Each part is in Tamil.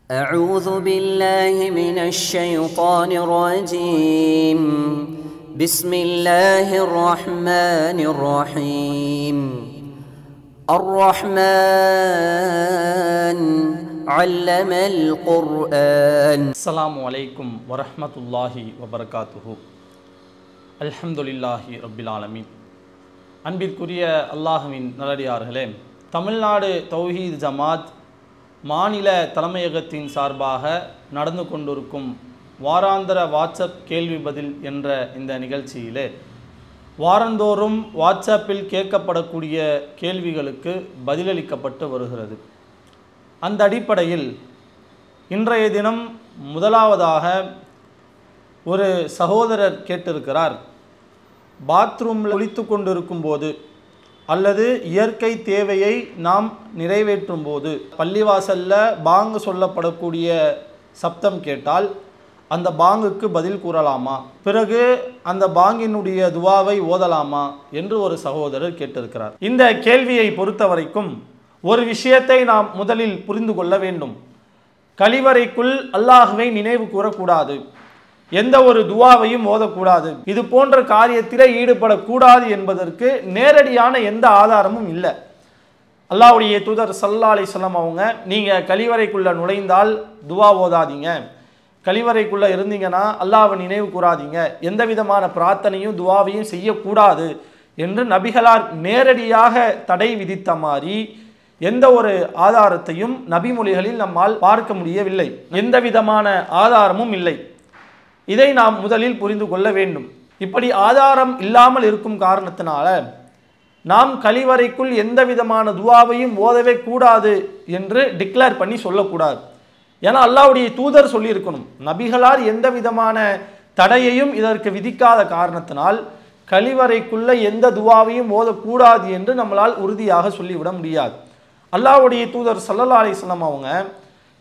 أعوذ بالله من الشيطان الرجيم بسم الله الرحمن الرحيم الرحمن علم القرآن السلام عليكم ورحمة الله وبركاته الحمد لله رب العالمين அன்பிற்குரிய அல்லாஹ்வின் நல்லடியார்களே, தமிழ்நாடு தௌஹீத் ஜமாத் மாநில தலைமையகத்தின் சார்பாக நடந்து கொண்டிருக்கும் வாராந்திர வாட்ஸ்அப் கேள்வி பதில் என்ற இந்த நிகழ்ச்சியிலே வாரந்தோறும் வாட்ஸ்அப்பில் கேட்கப்படக்கூடிய கேள்விகளுக்கு பதிலளிக்கப்பட்டு வருகிறது. அந்த அடிப்படையில் இன்றைய தினம் முதலாவதாக ஒரு சகோதரர் கேட்டிருக்கிறார், பாத்ரூமில் குளித்து கொண்டிருக்கும் போது அல்லது இயற்கை தேவையை நாம் நிறைவேற்றும் போது பள்ளிவாசலில் பாங்கு சொல்லப்படக்கூடிய சப்தம் கேட்டால் அந்த பாங்குக்கு பதில் கூறலாமா, பிறகு அந்த பாங்கினுடைய துவாவை ஓதலாமா என்று ஒரு சகோதரர் கேட்டிருக்கிறார். இந்த கேள்வியை பொறுத்த வரைக்கும் ஒரு விஷயத்தை நாம் முதலில் புரிந்து கொள்ள வேண்டும். கழிவறைக்குள் அல்லாஹ்வை நினைவு கூறக்கூடாது, எந்த ஒரு துவாவையும் ஓதக்கூடாது, இது போன்ற காரியத்திலே ஈடுபடக்கூடாது என்பதற்கு நேரடியான எந்த ஆதாரமும் இல்லை. அல்லாஹ்வுடைய தூதர் ஸல்லல்லாஹு அலைஹி வஸல்லம் அவங்க, நீங்கள் கழிவறைக்குள்ளே நுழைந்தால் துவா ஓதாதீங்க, கழிவறைக்குள்ளே இருந்தீங்கன்னா அல்லாஹ்வை நினைவு கூறாதீங்க, எந்த விதமான பிரார்த்தனையும் துவாவையும் செய்யக்கூடாது என்று நபிகளார் நேரடியாக தடை விதித்த மாதிரி எந்த ஒரு ஆதாரத்தையும் நபிமொழிகளில் நம்மால் பார்க்க முடியவில்லை. எந்த விதமான ஆதாரமும் இல்லை. இதை நாம் முதலில் புரிந்து கொள்ள வேண்டும். இப்படி ஆதாரம் இல்லாமல் இருக்கும் காரணத்தினால நாம் கழிவறைக்குள் எந்த விதமான துவாவையும் ஓதவே கூடாது என்று டிக்ளேர் பண்ணி சொல்லக்கூடாது. ஏன்னா அல்லாஹ்வுடைய தூதர் சொல்லியிருக்கணும், நபிகளார் எந்த விதமான தடையையும் இதற்கு விதிக்காத காரணத்தினால் கழிவறைக்குள்ள எந்த துவாவையும் ஓதக்கூடாது என்று நம்மளால் உறுதியாக சொல்லிவிட முடியாது. அல்லாஹ்வுடைய தூதர் ஸல்லல்லாஹு அலைஹி வஸல்லம் அவங்க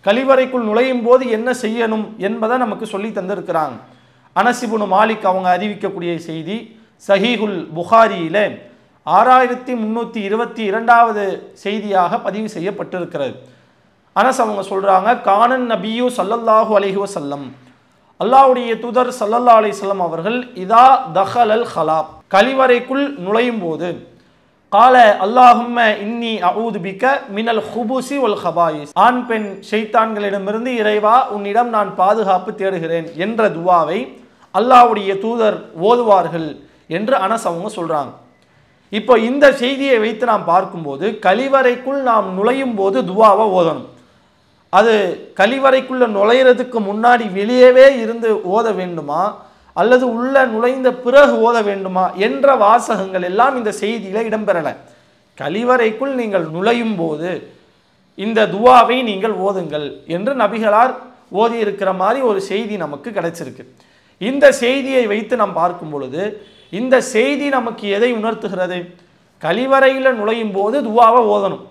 கழிவறைக்குள் நுழையும் போது என்ன செய்யணும் என்பதை நமக்கு சொல்லி தந்திருக்கிறாங்க. அனஸ் இப்னு மாலிக் அவங்க அறிவிக்கக்கூடிய செய்தி சஹீஹுல் புகாரியிலே 6322வது செய்தியாக பதிவு செய்யப்பட்டிருக்கிறது. அனஸ் அவங்க சொல்றாங்க, கானன் நபியு ஸல்லல்லாஹு அலைஹி வஸல்லம், அல்லாஹ்வுடைய தூதர் ஸல்லல்லாஹு அலைஹி வஸல்லம் அவர்கள் இதா தஹலல் ஹலாப், கழிவறைக்குள் நுழையும் போது கால அல்லாஹும்ம இன்னி அஊது பிக மினல் ஹுபுசி வல் ஹபாயிஸ், ஆண் பெண் ஷைத்தான்களிடமிருந்து இறைவா உன்னிடம் நான் பாதுகாப்பு தேடுகிறேன் என்ற துவாவை அல்லாஹ்வுடைய தூதர் ஓதுவார்கள் என்று அனஸ் அவங்க சொல்றாங்க. இப்போ இந்த செய்தியை வைத்து நாம் பார்க்கும்போது கழிவறைக்குள் நாம் நுழையும் போது துவாவை ஓதணும். அது கழிவறைக்குள்ள நுழையிறதுக்கு முன்னாடி வெளியவே இருந்து ஓத வேண்டுமா அல்லது உள்ள நுழைந்த பிறகு ஓத வேண்டுமா என்ற வாசகங்கள் எல்லாம் இந்த செய்தியில இடம்பெறல. கழிவறைக்குள் நீங்கள் நுழையும் போது இந்த துவாவை நீங்கள் ஓதுங்கள் என்று நபிகளார் ஓதி இருக்கிற மாதிரி ஒரு செய்தி நமக்கு கிடைச்சிருக்கு. இந்த செய்தியை வைத்து நாம் பார்க்கும் பொழுது இந்த செய்தி நமக்கு எதை உணர்த்துகிறது? கழிவறையில் நுழையும் போது துவாவை ஓதணும்.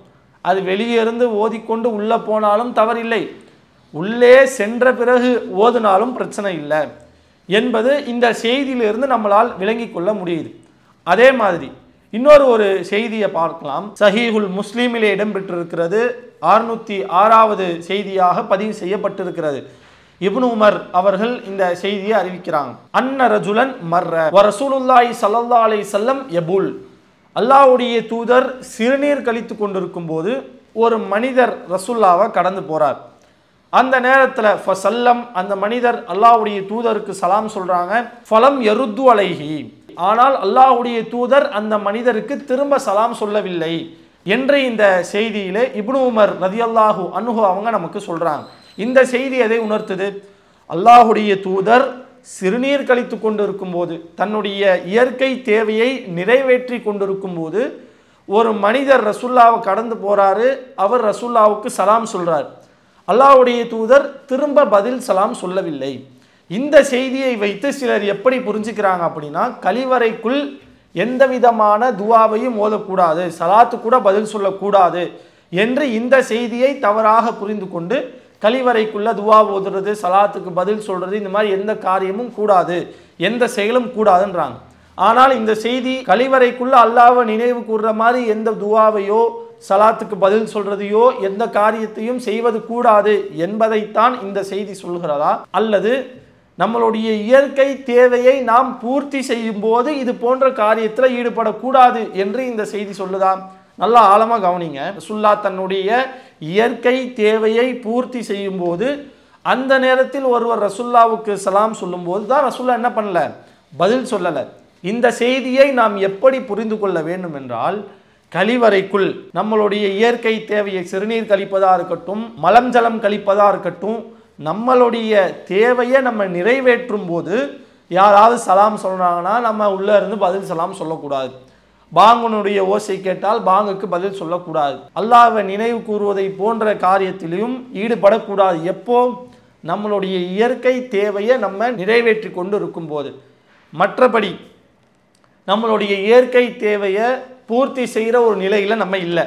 அது வெளியே இருந்து ஓதிக்கொண்டு உள்ளே போனாலும் தவறில்லை, உள்ளே சென்ற பிறகு ஓதினாலும் பிரச்சனை இல்லை என்பது இந்த செய்தியிலிருந்து நம்மளால் விளங்கி கொள்ள முடியுது. அதே மாதிரி இன்னொரு ஒரு செய்தியை பார்க்கலாம். சஹீஹுல் முஸ்லிமிலே இடம்பெற்றிருக்கிறது, 606வது செய்தியாக பதிவு செய்யப்பட்டிருக்கிறது. இப்னு உமர் அவர்கள் இந்த செய்தியை அறிவிக்கிறாங்க. அன்ன ரஜுலன் மர்ர வ ரசூலுல்லாஹி ஸல்லல்லாஹு அலைஹி வஸல்லம் யபுல், அல்லாஹ்வுடைய தூதர் சிறுநீர் கழித்து கொண்டிருக்கும் போது ஒரு மனிதர் ரசூலுல்லாவை கடந்து போறார். அந்த நேரத்தில் ஃபசல்லம், அந்த மனிதர் அல்லாஹ்வுடைய தூதருக்கு சலாம் சொல்றாங்க. ஃபலம் யருத்து அலைஹி, ஆனால் அல்லாஹ்வுடைய தூதர் அந்த மனிதருக்கு திரும்ப சலாம் சொல்லவில்லை என்று இந்த செய்தியிலே இப்னு உமர் ரலியல்லாஹு அன்ஹு அவங்க நமக்கு சொல்றாங்க. இந்த செய்தி எதை உணர்த்துது? அல்லாஹ்வுடைய தூதர் சிறுநீர் கழித்து கொண்டிருக்கும் போது, தன்னுடைய இயற்கை தேவையை நிறைவேற்றி கொண்டிருக்கும் போது ஒரு மனிதர் ரசூலுல்லாவை கடந்து போறாரு. அவர் ரசூலுல்லாவுக்கு சலாம் சொல்றார். அல்லாஹ்வுடைய தூதர் திரும்ப பதில் சலாம் சொல்லவில்லை. இந்த செய்தியை வைத்து சிலர் எப்படி புரிஞ்சுக்கிறாங்க அப்படின்னா, கழிவறைக்குள் எந்த விதமான துவாவையும் ஓதக்கூடாது, சலாத்து கூட பதில் சொல்லக்கூடாது என்று இந்த செய்தியை தவறாக புரிந்து கொண்டு கழிவறைக்குள்ள துவா ஓதுறது, சலாத்துக்கு பதில் சொல்றது, இந்த மாதிரி எந்த காரியமும் கூடாது, எந்த செயலும் கூடாதுன்றாங்க. ஆனால் இந்த செய்தி கழிவறைக்குள்ள அல்லாஹ்வை நினைவு கூறுற மாதிரி எந்த துவாவையோ சலாத்துக்கு பதில் சொல்றதையோ எந்த காரியத்தையும் செய்வது கூடாது என்பதைத்தான் இந்த செய்தி சொல்கிறதா, அல்லது நம்மளுடைய இயற்கை தேவையை நாம் பூர்த்தி செய்யும் போது இது போன்ற காரியத்தில் ஈடுபடக்கூடாது என்று இந்த செய்தி சொல்லுதா? நல்லா ஆழமா கவனிங்க. ரசூலுல்லாஹ் தன்னுடைய இயற்கை தேவையை பூர்த்தி செய்யும் போது அந்த நேரத்தில் ஒருவர் ரசூலுல்லாஹ்வுக்கு சலாம் சொல்லும் போது தான் ரசூலுல்லாஹ் என்ன பண்ணல, பதில் சொல்லல. இந்த செய்தியை நாம் எப்படி புரிந்து கொள்ள வேண்டும் என்றால், கழிவறைக்குள் நம்மளுடைய இயற்கை தேவையை சிறுநீர் கழிப்பதா இருக்கட்டும், மலம் ஜலம் கழிப்பதா இருக்கட்டும், நம்மளுடைய தேவையை நம்ம நிறைவேற்றும் போது யாராவது சலாம் சொல்றாங்கன்னா நம்ம உள்ள இருந்து பதில் சலாம் சொல்லக்கூடாது. பாங்குனுடைய ஓசை கேட்டால் பாங்குக்கு பதில் சொல்லக்கூடாது. அல்லாஹ்வை நினைவு கூறுவதை போன்ற காரியத்திலையும் ஈடுபடக்கூடாது. எப்போ? நம்மளுடைய இயற்கை தேவையை நம்ம நிறைவேற்றி கொண்டு இருக்கும் போது. மற்றபடி நம்மளுடைய இயற்கை தேவையை பூர்த்தி செய்கிற ஒரு நிலையில் நம்ம இல்லை,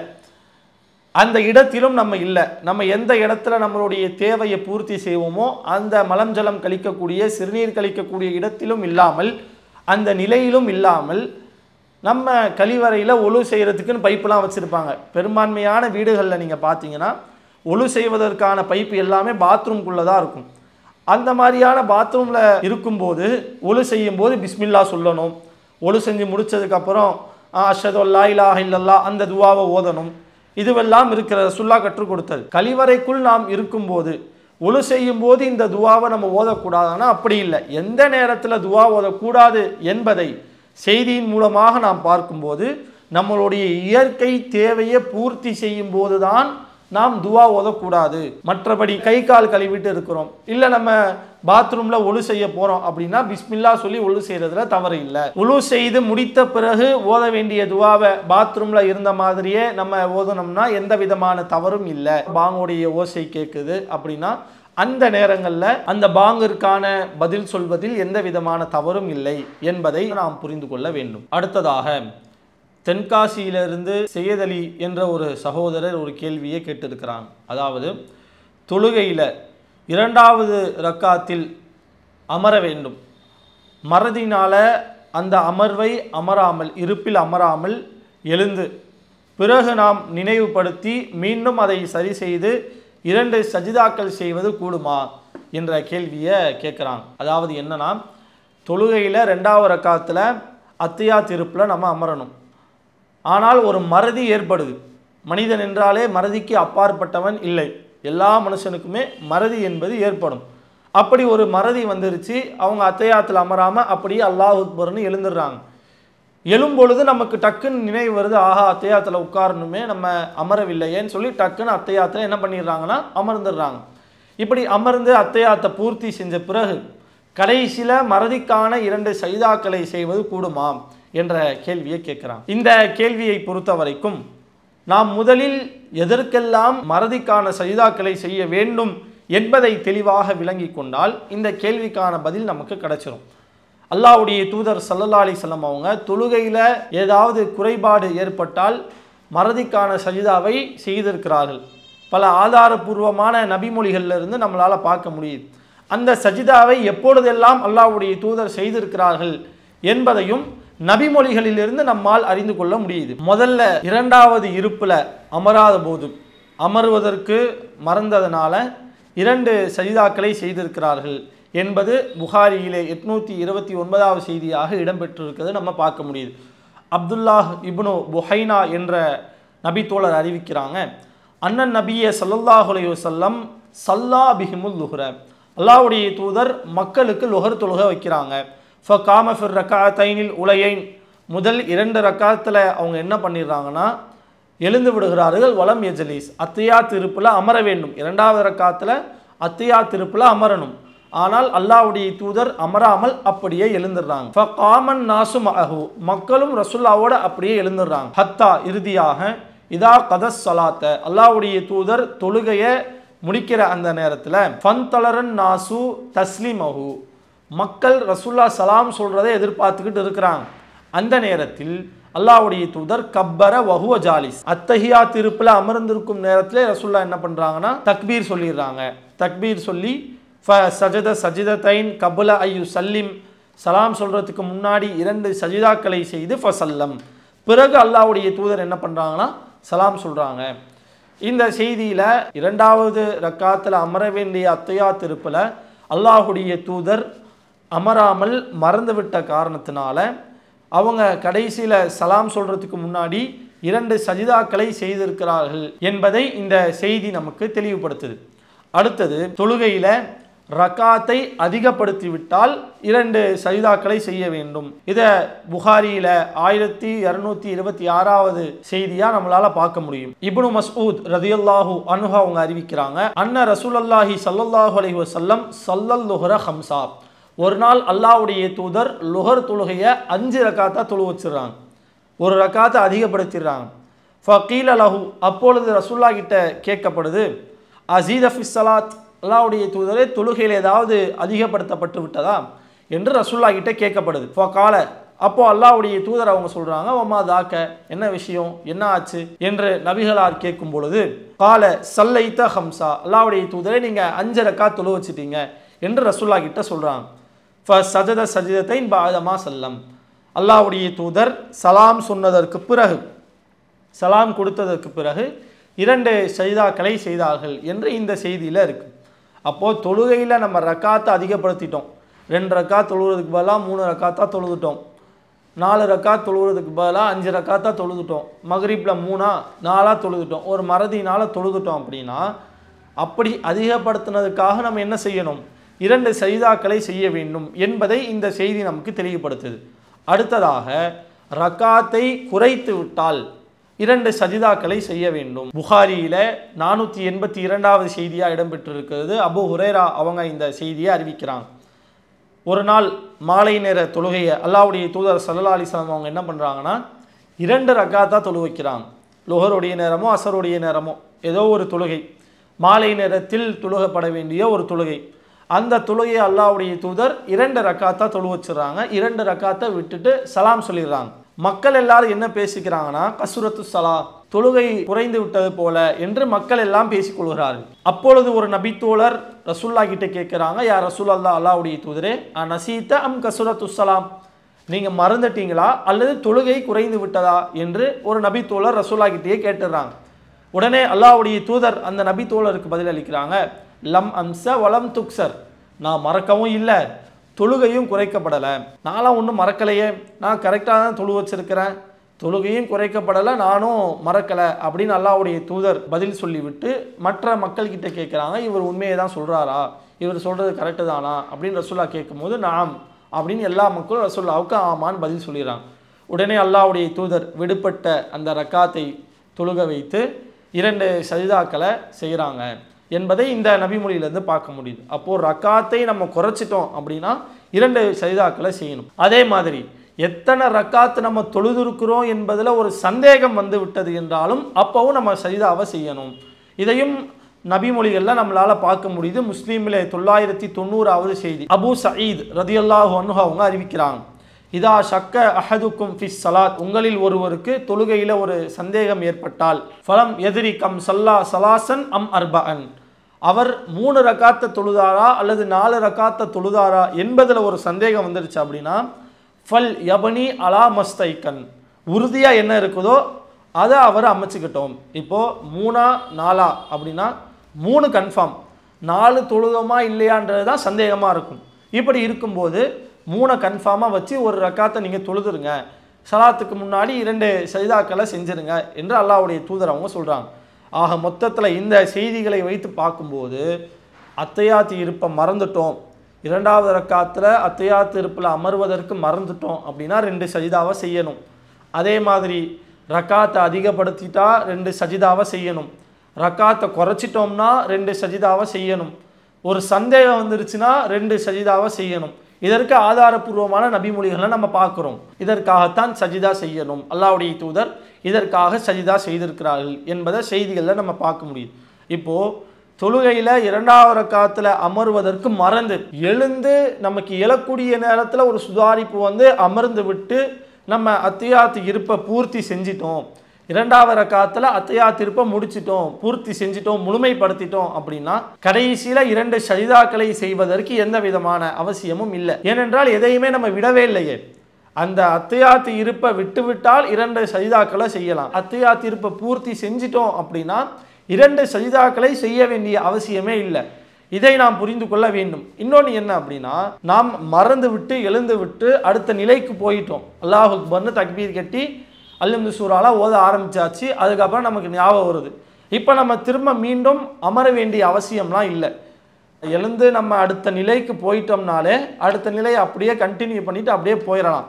அந்த இடத்திலும் நம்ம இல்லை. நம்ம எந்த இடத்துல நம்மளுடைய தேவையை பூர்த்தி செய்வோமோ அந்த மலம் ஜலம் கழிக்கக்கூடிய சிறுநீர் கழிக்கக்கூடிய இடத்திலும் இல்லாமல், அந்த நிலையிலும் இல்லாமல், நம்ம கழிவறையில் ஒழு செய்கிறதுக்குன்னு பைப்பெலாம் வச்சுருப்பாங்க. பெரும்பான்மையான வீடுகளில் நீங்கள் பார்த்தீங்கன்னா ஒழு செய்வதற்கான பைப்பு எல்லாமே பாத்ரூம்குள்ளே தான் இருக்கும். அந்த மாதிரியான பாத்ரூமில் இருக்கும்போது ஒழு செய்யும்போது பிஸ்மில்லா சொல்லணும். ஒழு செஞ்சு முடித்ததுக்கப்புறம் அஷ்ஹது அல்லா இலாஹ இல்லல்லாஹ் அந்த துவாவை ஓதணும். இதுவெல்லாம் இருக்கிற ரசூலுல்லாஹ் கற்றுக் கொடுத்தது. கழிவறைக்குள் நாம் இருக்கும்போது ஒழு செய்யும் போது இந்த துவாவை நம்ம ஓதக்கூடாதுன்னா அப்படி இல்லை. எந்த நேரத்தில் துவா ஓதக்கூடாது என்பதை செய்தியின் மூலமாக நாம் பார்க்கும்போது நம்மளுடைய இயற்கை தேவையை பூர்த்தி செய்யும் போது தான் நாம் துவா ஓதக்கூடாது. மற்றபடி கை கால் கழுவிட்டு இருக்கிறோம், இல்லை நம்ம பாத்ரூமில் ஒழு செய்ய போகிறோம் அப்படின்னா பிஸ்மில்லா சொல்லி ஒழு செய்கிறதுல தவறு இல்லை. ஒழு செய்து முடித்த பிறகு ஓத வேண்டிய துவாவை பாத்ரூமில் இருந்த மாதிரியே நம்ம ஓதனோம்னா எந்த விதமான தவறும் இல்லை. பாங்குடைய ஓசை கேட்குது அப்படின்னா அந்த நேரங்களில் அந்த பாங்கிற்கான பதில் சொல்வதில் எந்த விதமான தவறும் இல்லை என்பதை நாம் புரிந்து கொள்ள வேண்டும். அடுத்ததாக தென்காசியிலிருந்து சையத் அலி என்ற ஒரு சகோதரர் ஒரு கேள்வியை கேட்டிருக்கிறாங்க. அதாவது தொழுகையில் 2வது ரக்காத்தில் அமர வேண்டும், மறதினால் அந்த அமர்வை அமராமல் இருப்பில் அமராமல் எழுந்து பிறகு நாம் நினைவுபடுத்தி மீண்டும் அதை சரி செய்து 2 சஜிதாக்கள் செய்வது கூடுமா என்ற கேள்வியை கேட்குறாங்க. அதாவது என்னன்னா, தொழுகையில் 2வது ரக்காத்தில் அத்தியாத் இருப்பில் நம்ம அமரணும். ஆனால் ஒரு மறதி ஏற்படுது. மனிதன் என்றாலே மறதிக்கு அப்பாற்பட்டவன் இல்லை, எல்லா மனுஷனுக்குமே மறதி என்பது ஏற்படும். அப்படி ஒரு மறதி வந்துருச்சு, அவங்க அத்தியாத்தில் அமராமல் அப்படியே அல்லாஹ் அக்பர்னு எழுந்துடுறாங்க. எழும்பொழுது நமக்கு டக்குன்னு நினைவு வருது, ஆஹா அத்தியாத்தில் உட்காரணுமே, நம்ம அமரவில்லையேன்னு சொல்லி டக்குன்னு அத்தியாத்தில் என்ன பண்ணிடுறாங்கன்னா அமர்ந்துடுறாங்க. இப்படி அமர்ந்து அத்தியாத்தை பூர்த்தி செஞ்ச பிறகு கடைசியில் மறதிக்கான 2 சஜிதாக்களை செய்வது கூடுமா என்ற கேள்வியை கேட்குறாங்க. இந்த கேள்வியை பொறுத்த வரைக்கும் நாம் முதலில் எதற்கெல்லாம் மறதிக்கான சஜிதாக்களை செய்ய வேண்டும் என்பதை தெளிவாக விளங்கி கொண்டால் இந்த கேள்விக்கான பதில் நமக்கு கிடைச்சிடும். அல்லாஹ்வுடைய தூதர் ஸல்லல்லாஹு அலைஹி வஸல்லம் அவங்க தொழுகையில் ஏதாவது குறைபாடு ஏற்பட்டால் மறதிக்கான சஜிதாவை செய்திருக்கிறார்கள். பல ஆதாரபூர்வமான நபிமொழிகளிலிருந்து நம்மளால் பார்க்க முடியுது. அந்த சஜிதாவை எப்பொழுதெல்லாம் அல்லாஹ்வுடைய தூதர் செய்திருக்கிறார்கள் என்பதையும் நபிமொழிகளிலிருந்து நம்மால் அறிந்து கொள்ள முடியுது. முதல்ல 2வது இருப்பில் அமராத போது அமர்வதற்கு மறந்ததனால 2 சஜிதாக்களை செய்திருக்கிறார்கள் என்பது புகாரியிலே 829வது செய்தியாக இடம்பெற்றிருக்கிறது நம்ம பார்க்க முடியுது. அப்துல்லாஹ் இப்னு புஹைனா என்ற நபி தோழர் அறிவிக்கிறாங்க, அண்ணன் நபியே ஸல்லல்லாஹு அலைஹி வஸல்லம் ஸல்லா பிஹிமுல் லுஹ்ர, அல்லாஹ்வுடைய தூதர் மக்களுக்கு லுஹர் தொழுக வைக்கிறாங்க. ஃபகாம ஃபிர் ரக்அத்தைனில் உலையைன், முதல் 2 ரக்காத்தில் அவங்க என்ன பண்ணிடுறாங்கன்னா எழுந்து விடுகிறார்கள். வலம் யஜ்லிஸ், அத்தியாத் இருப்பில் அமர வேண்டும். 2வது ரக்காத்தில் அத்தியாத் இருப்பில் அமரணும். ஆனால் அல்லாஹ்வுடைய தூதர் அமராமல் அப்படியே எழுந்துடுறாங்க. ஃபகாமன் நாசு மஅஹு, மக்களும் ரசூலுல்லாஹ்வோட அப்படியே எழுந்துடுறாங்க. ஹத்தா, இறுதியாக இதா கதஸ் ஸலாத்த, அல்லாஹ்வுடைய தூதர் தொழுகையை முடிக்கிற அந்த நேரத்தில் ஃபன்தலரன் நாசு தஸ்லீமஹு, மக்கள் ரசூலுல்லாஹ் சலாம் சொல்றதை எதிர்பார்த்துக்கிட்டு இருக்கிறாங்க. அந்த நேரத்தில் அல்லாஹ்வுடைய தூதர் கப்பர வஹுவ ஜாலிஸ், அத்தஹியாத் இருப்பில் அமர்ந்திருக்கும் நேரத்தில் ரசூலுல்லாஹ் என்ன பண்றாங்கன்னா தக்பீர் சொல்லிடுறாங்க. தக்பீர் சொல்லி சஜத சஜிதத்தைன் கபுல ஐயு சல்லிம், சலாம் சொல்றதுக்கு முன்னாடி 2 சஜிதாக்களை செய்து ஃபசல்லம், பிறகு அல்லாஹ்வுடைய தூதர் என்ன பண்றாங்கன்னா சலாம் சொல்கிறாங்க. இந்த செய்தியில் இரண்டாவது ரக்காத்தில் அமர வேண்டிய அத்தையாத் இருப்பில் அல்லாஹுடைய தூதர் அமராமல் மறந்துவிட்ட காரணத்தினால அவங்க கடைசியில் சலாம் சொல்கிறதுக்கு முன்னாடி 2 சஜிதாக்களை செய்திருக்கிறார்கள் என்பதை இந்த செய்தி நமக்கு தெளிவுபடுத்துது. அடுத்தது, தொழுகையில் ரக்காத்தை அதிகப்படுத்தி விட்டால் 2 சஜிதாக்களை செய்ய வேண்டும். இதை புகாரியில் 1226வது செய்தியாக நம்மளால் பார்க்க முடியும். இப்னு மஸ்ஊத் ரதியல்லாஹு அன்ஹு அவங்க அறிவிக்கிறாங்க, அன்ன ரசூலுல்லாஹி ஸல்லல்லாஹு அலைஹி வஸல்லம் ஸல்லல் லுஹ்ர ஹம்ஸா. ஒரு நாள் அல்லாஹ்வுடைய தூதர் லுஹர் தொழுகையை 5 ரக்காத்தா தொழு வச்சிடறாங்க, 1 ரக்காத்தை அதிகப்படுத்திடுறாங்க. ஃபகீல லஹு, அப்பொழுது ரசூல்லா கிட்ட கேட்கப்படுது, அஸீத ஃபிஸ் ஸலாத், அல்லாஹ்வுடைய தூதரே தொழுகையில் ஏதாவது அதிகப்படுத்தப்பட்டு விட்டதா என்று ரசூல்லா கிட்ட கேட்கப்படுது. ஃபகால, அப்போ அல்லாஹ்வுடைய தூதர் அவங்க சொல்றாங்க, வமா தாக்க, என்ன விஷயம், என்ன ஆச்சு என்று நபிகளார் கேட்கும் பொழுது, கால சல்லைத ஹம்சா, அல்லாஹ்வுடைய தூதரே நீங்க 5 ரக்காத் தொழு வச்சிட்டீங்க என்று ரசூல்லா கிட்ட சொல்றாங்க. ஃபஸஜத சஜிதத்தைன் பஅதமா சல்லம், அல்லாஹ்வுடைய தூதர் சலாம் சொன்னதற்கு பிறகு, சலாம் கொடுத்ததற்கு பிறகு 2 சஜிதாக்களை செய்தார்கள் என்று இந்த செய்தியில் இருக்கு. அப்போது தொழுகையில் நம்ம ரக்காத்தை அதிகப்படுத்திட்டோம். 2 ரக்காத் தொழுகிறதுக்கு பதிலாக 3 ரக்காத்தா தொழுதுட்டோம், 4 ரக்காத் தொழுகிறதுக்கு பதிலாக 5 ரக்காத்தா தொழுதுட்டோம், மக்ரிப்ல 3 4 தொழுதுட்டோம், ஒரு மறதினால தொழுதுட்டோம். அப்படின்னா அப்படி அதிகப்படுத்தினதுக்காக நம்ம என்ன செய்யணும், 2 சஜிதாக்களை செய்ய வேண்டும் என்பதை இந்த செய்தி நமக்கு தெளிவுபடுத்துது. அடுத்ததாக, ரக்காத்தை குறைத்து விட்டால் 2 சஜிதாக்களை செய்ய வேண்டும். புகாரியில் 482வது செய்தியாக இடம்பெற்றிருக்கிறது. அபூ ஹுரைரா அவங்க இந்த செய்தியை அறிவிக்கிறாங்க. ஒரு நாள் மாலை நேர தொழுகையை அல்லாஹ்வுடைய தூதர் ஸல்லல்லாஹு அலைஹி வஸல்லம் அவங்க என்ன பண்ணுறாங்கன்னா 2 ரக்காத்தா தொழு வைக்கிறாங்க. லுஹருடைய நேரமோ அசருடைய நேரமோ ஏதோ ஒரு தொழுகை, மாலை நேரத்தில் தொழுகப்பட வேண்டிய ஒரு தொழுகை, அந்த தொழுகையை அல்லாஹ்வுடைய தூதர் 2 ரக்காத்தா தொழு வச்சிடறாங்க. 2 ரக்காத்தை விட்டுட்டு சலாம் சொல்லிடுறாங்க. மக்கள் எல்லாரும் என்ன பேசிக்கிறாங்கன்னா, கசுரத்து சலா, தொழுகை குறைந்து விட்டது போல என்று மக்கள் எல்லாம் பேசிக்கொள்கிறார்கள். அப்பொழுது ஒரு நபித்தோழர் ரசூல்லா கிட்ட கேட்குறாங்க, யா ரசூலல்லாஹ், அல்லாஹ்வுடைய தூதரே, நசீத அம் கசுரத்து சலாம், நீங்க மறந்துட்டீங்களா அல்லது தொழுகை குறைந்து விட்டதா என்று ஒரு நபித்தோழர் ரசூல்லா கிட்டேயே கேட்டுறாங்க. உடனே அல்லாஹ்வுடைய தூதர் அந்த நபித்தோழருக்கு பதில் அளிக்கிறாங்க, லம் அம்ச வலம் துக்சர், நான் மறக்கவும் இல்லை, தொழுகையும் குறைக்கப்படலை, நான்லாம் ஒன்றும் மறக்கலையே, நான் கரெக்டாக தான் தொழு வச்சிருக்கிறேன், தொழுகையும் குறைக்கப்படலை, நானும் மறக்கலை அப்படின்னு அல்லாஹ்வுடைய தூதர் பதில் சொல்லிவிட்டு மற்ற மக்கள்கிட்ட கேட்குறாங்க, இவர் உண்மையை தான் சொல்கிறாரா, இவர் சொல்கிறது கரெக்டு தானா அப்படின்னு ரசூல்லா கேட்கும்போது நாம் அப்படின்னு எல்லா மக்களும் ரசூல்லாவுக்கு ஆமான்னு பதில் சொல்லிடுறாங்க. உடனே அல்லாஹ்வுடைய தூதர் விடுபட்ட அந்த ரக்காத்தை தொழுக வைத்து 2 சஜிதாக்களை செய்கிறாங்க என்பதை இந்த நபிமொழியிலேருந்து பார்க்க முடியுது. அப்போது ரக்காத்தை நம்ம குறைச்சிட்டோம் அப்படின்னா 2 சஜிதாக்களை செய்யணும். அதே மாதிரி எத்தனை ரக்காத்து நம்ம தொழுதுருக்கிறோம் என்பதில் ஒரு சந்தேகம் வந்து விட்டது என்றாலும் அப்போவும் நம்ம சஜிதாவை செய்யணும். இதையும் நபிமொழிகளில் நம்மளால் பார்க்க முடியுது. முஸ்லீமில் 990வது செய்தி, அபூ சயீத் ரதியல்லாஹு அன்ஹு அவங்க அறிவிக்கிறாங்க, இதா ஷக்க அஹதுக்கும் ஃபிஸ் சலாத், உங்களில் ஒருவருக்கு தொழுகையில் ஒரு சந்தேகம் ஏற்பட்டால், ஃபலம் எதிரி கம் சல்லா சலாசன் அம் அர்பஅன், அவர் 3 ரக்காத்தை தொழுதாரா அல்லது 4 ரக்காத்தை தொழுதாரா என்பதில் ஒரு சந்தேகம் வந்துருச்சு அப்படின்னா, ஃபல் யபனி அலா மஸ்தைக்கன், உறுதியாக என்ன இருக்குதோ அதை அவர் அமைச்சுக்கிட்டோம். இப்போது 3 4 அப்படின்னா 3 கன்ஃபார்ம், 4 தொழுதோமா இல்லையான்றது தான் சந்தேகமாக இருக்கும். இப்படி இருக்கும்போது 3 கன்ஃபார்மாக வச்சு 1 ரக்காத்தை நீங்கள் தொழுதுருங்க, சலாத்துக்கு முன்னாடி 2 சஜிதாக்களை செஞ்சுருங்க என்று அல்லாஹ்வுடைய தூதர் அவங்க சொல்கிறாங்க. ஆக மொத்தத்தில் இந்த செய்திகளை வைத்து பார்க்கும்போது அத்தையாத்து இருப்பை மறந்துட்டோம், 2வது ரக்காத்தில் அத்தையாத்து இருப்பில் அமர்வதற்கு மறந்துட்டோம் அப்படின்னா 2 சஜிதாவை செய்யணும். அதே மாதிரி ரக்காத்தை அதிகப்படுத்திட்டா 2 சஜிதாவை செய்யணும், ரக்காத்தை குறைச்சிட்டோம்னா 2 சஜிதாவை செய்யணும், ஒரு சந்தேகம் வந்துருச்சுன்னா 2 சஜிதாவை செய்யணும். இதற்கு ஆதாரபூர்வமான நபிமொழிகளை நம்ம பார்க்குறோம். இதற்காகத்தான் சஜிதா செய்யணும், அல்லாஹ்வுடைய தூதர் இதற்காக சஜிதா செய்திருக்கிறார்கள் என்பதை செய்திகளில் நம்ம பார்க்க முடியுது. இப்போது தொழுகையில் 2வது ரக்காத்தில் அமர்வதற்கு மறந்து எழுந்து நமக்கு எழக்கூடிய நேரத்தில் ஒரு சுதாரிப்பு வந்து அமர்ந்து விட்டு நம்ம அத்தையாத்து இருப்பை பூர்த்தி செஞ்சிட்டோம், 2வது ரக்காத்தில் அத்தையாத்து இருப்பை முடிச்சிட்டோம், பூர்த்தி செஞ்சிட்டோம், முழுமைப்படுத்திட்டோம் அப்படின்னா கடைசியில் 2 சஜிதாக்களை செய்வதற்கு எந்த விதமான அவசியமும் இல்லை. ஏனென்றால் எதையுமே நம்ம விடவே இல்லையே. அந்த அத்தியாத்து இருப்பை விட்டுவிட்டால் 2 சஜிதாக்களை செய்யலாம். அத்தியாத்து இருப்பை பூர்த்தி செஞ்சிட்டோம் அப்படின்னா 2 சஜிதாக்களை செய்ய வேண்டிய அவசியமே இல்லை. இதை நாம் புரிந்து கொள்ள வேண்டும். இன்னொன்று என்ன அப்படின்னா, நாம் மறந்து விட்டு எழுந்து விட்டு அடுத்த நிலைக்கு போயிட்டோம். அல்லாஹ் அக்பர்னு தக்பீர் கட்டி அல்ஹம்து சூரால ஓத ஆரம்பிச்சாச்சு. அதுக்கப்புறம் நமக்கு ஞாபகம் வருது. இப்போ நம்ம திரும்ப மீண்டும் அமர வேண்டிய அவசியம்லாம் இல்லை. எழுந்து நம்ம அடுத்த நிலைக்கு போயிட்டோம்னாலே அடுத்த நிலையை அப்படியே கண்டினியூ பண்ணிட்டு அப்படியே போயிடலாம்.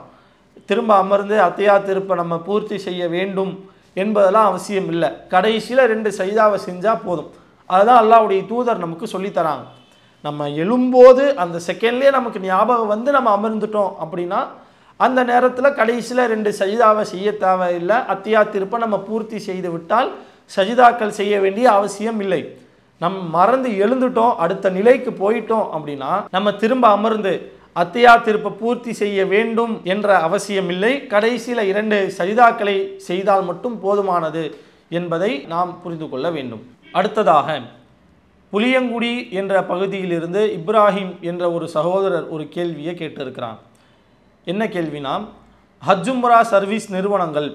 திரும்ப அமர்ந்து அத்தியாத்து இருப்பை நம்ம பூர்த்தி செய்ய வேண்டும் என்பதெல்லாம் அவசியம் இல்லை. கடைசியில் 2 சஜிதாவை செஞ்சால் போதும். அதுதான் அல்லாஹ்வுடைய தூதர் நமக்கு சொல்லித்தராங்க. நம்ம எழும்போது அந்த செகண்ட்லேயே நமக்கு ஞாபகம் வந்து நம்ம அமர்ந்துட்டோம் அப்படின்னா அந்த நேரத்தில் கடைசியில் 2 சஜிதாவை செய்ய தேவையில்லை. அத்தியாத்து இருப்பை நம்ம பூர்த்தி செய்து விட்டால் சஜிதாக்கள் செய்ய வேண்டிய அவசியம் இல்லை. நம்ம மறந்து எழுந்துட்டோம் அடுத்த நிலைக்கு போயிட்டோம் அப்படின்னா நம்ம திரும்ப அமர்ந்து அத்தியாத்து இருப்பை பூர்த்தி செய்ய வேண்டும் என்ற அவசியம் இல்லை. கடைசியில் 2 சஜிதாக்களை செய்தால் மட்டும் போதுமானது என்பதை நாம் புரிந்து கொள்ள வேண்டும். அடுத்ததாக புளியங்குடி என்ற பகுதியிலிருந்து இப்ராஹிம் என்ற ஒரு சகோதரர் ஒரு கேள்வியை கேட்டிருக்கிறான். என்ன கேள்வினா, ஹஜ் உம்ரா சர்வீஸ் நிறுவனங்கள்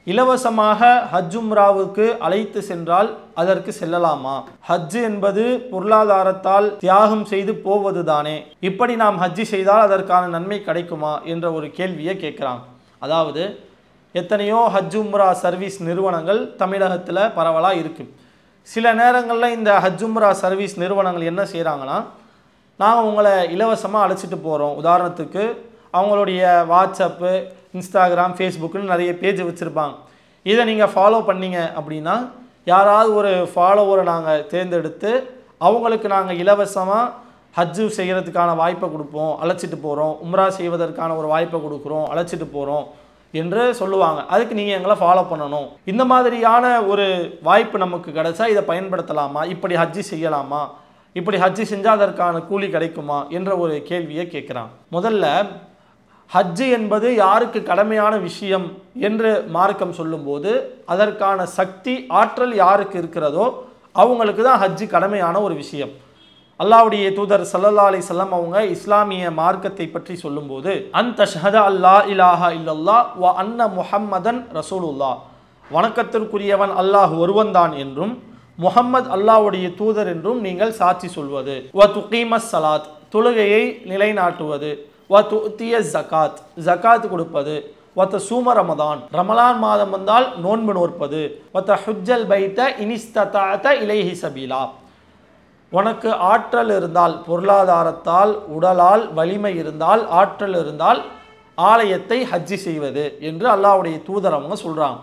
இலவசமாக ஹஜ் உம்ராவுக்கு அழைத்து சென்றால் அதற்கு செல்லலாமா? ஹஜ் என்பது பொருளாதாரத்தால் தியாகம் செய்து போவது தானே, இப்படி நாம் ஹஜ்ஜி செய்தால் அதற்கான நன்மை கிடைக்குமா என்ற ஒரு கேள்வியை கேட்குறான். அதாவது எத்தனையோ ஹஜ் உம்ரா சர்வீஸ் நிறுவனங்கள் தமிழகத்தில் பரவலாக இருக்குது. சில நேரங்களில் இந்த ஹஜ் உம்ரா சர்வீஸ் நிறுவனங்கள் என்ன செய்கிறாங்கன்னா, நாங்கள் உங்களை இலவசமாக அழைச்சிட்டு போகிறோம். உதாரணத்துக்கு அவங்களுடைய வாட்ஸ்அப்பு, இன்ஸ்டாகிராம், ஃபேஸ்புக்குன்னு நிறைய பேஜ் வச்சுருப்பாங்க. இதை நீங்கள் ஃபாலோ பண்ணீங்க அப்படின்னா யாராவது ஒரு ஃபாலோவரை நாங்கள் தேர்ந்தெடுத்து அவங்களுக்கு நாங்கள் இலவசமாக ஹஜ்ஜு செய்கிறதுக்கான வாய்ப்பை கொடுப்போம், அழைச்சிட்டு போகிறோம். உம்ரா செய்வதற்கான ஒரு வாய்ப்பை கொடுக்குறோம், அழைச்சிட்டு போகிறோம் என்று சொல்லுவாங்க. அதுக்கு நீங்கள் எங்களை ஃபாலோ பண்ணணும். இந்த மாதிரியான ஒரு வாய்ப்பு நமக்கு கிடைச்சா இதை பயன்படுத்தலாமா? இப்படி ஹஜ்ஜி செய்யலாமா? இப்படி ஹஜ்ஜி செஞ்சால் அதற்கான கூலி கிடைக்குமா என்ற ஒரு கேள்வியை கேட்குறான். முதல்ல ஹஜ்ஜு என்பது யாருக்கு கடமையான விஷயம் என்று மார்க்கம் சொல்லும்போது அதற்கான சக்தி, ஆற்றல் யாருக்கு இருக்கிறதோ அவங்களுக்கு தான் ஹஜ்ஜு கடமையான ஒரு விஷயம். அல்லாஹ்வுடைய தூதர் ஸல்லல்லாஹு அலைஹி வஸல்லம் அவங்க இஸ்லாமிய மார்க்கத்தை பற்றி சொல்லும்போது, அந்த ஷஹத அல்லா இலாஹா இல்லல்லாஹ் வ அன்ன முஹம்மதன் ரசூலுல்லாஹ், வணக்கத்திற்குரியவன் அல்லாஹ் ஒருவன்தான் என்றும் முஹம்மது அல்லாஹ்வுடைய தூதர் என்றும் நீங்கள் சாட்சி சொல்வது, வ துகீமஸ் ஸலாத், தொழுகையை நிலைநாட்டுவது, வ துஅத்திய ஜகாத், ஜகாத் கொடுப்பது, வ தஸூம ரமதான், ரமலான் மாதம் வந்தால் நோன்பு நோற்பது, வ தஹுஜ்ஜல் பைத இனிஸ்ததஅத இலைஹி சபீலா, உனக்கு ஆற்றல் இருந்தால், பொருளாதாரத்தால் உடலால் வலிமை இருந்தால், ஆற்றல் இருந்தால் ஆலயத்தை ஹஜ்ஜி செய்வது என்று அல்லாஹ்வுடைய தூதர் அவங்க சொல்கிறாங்க.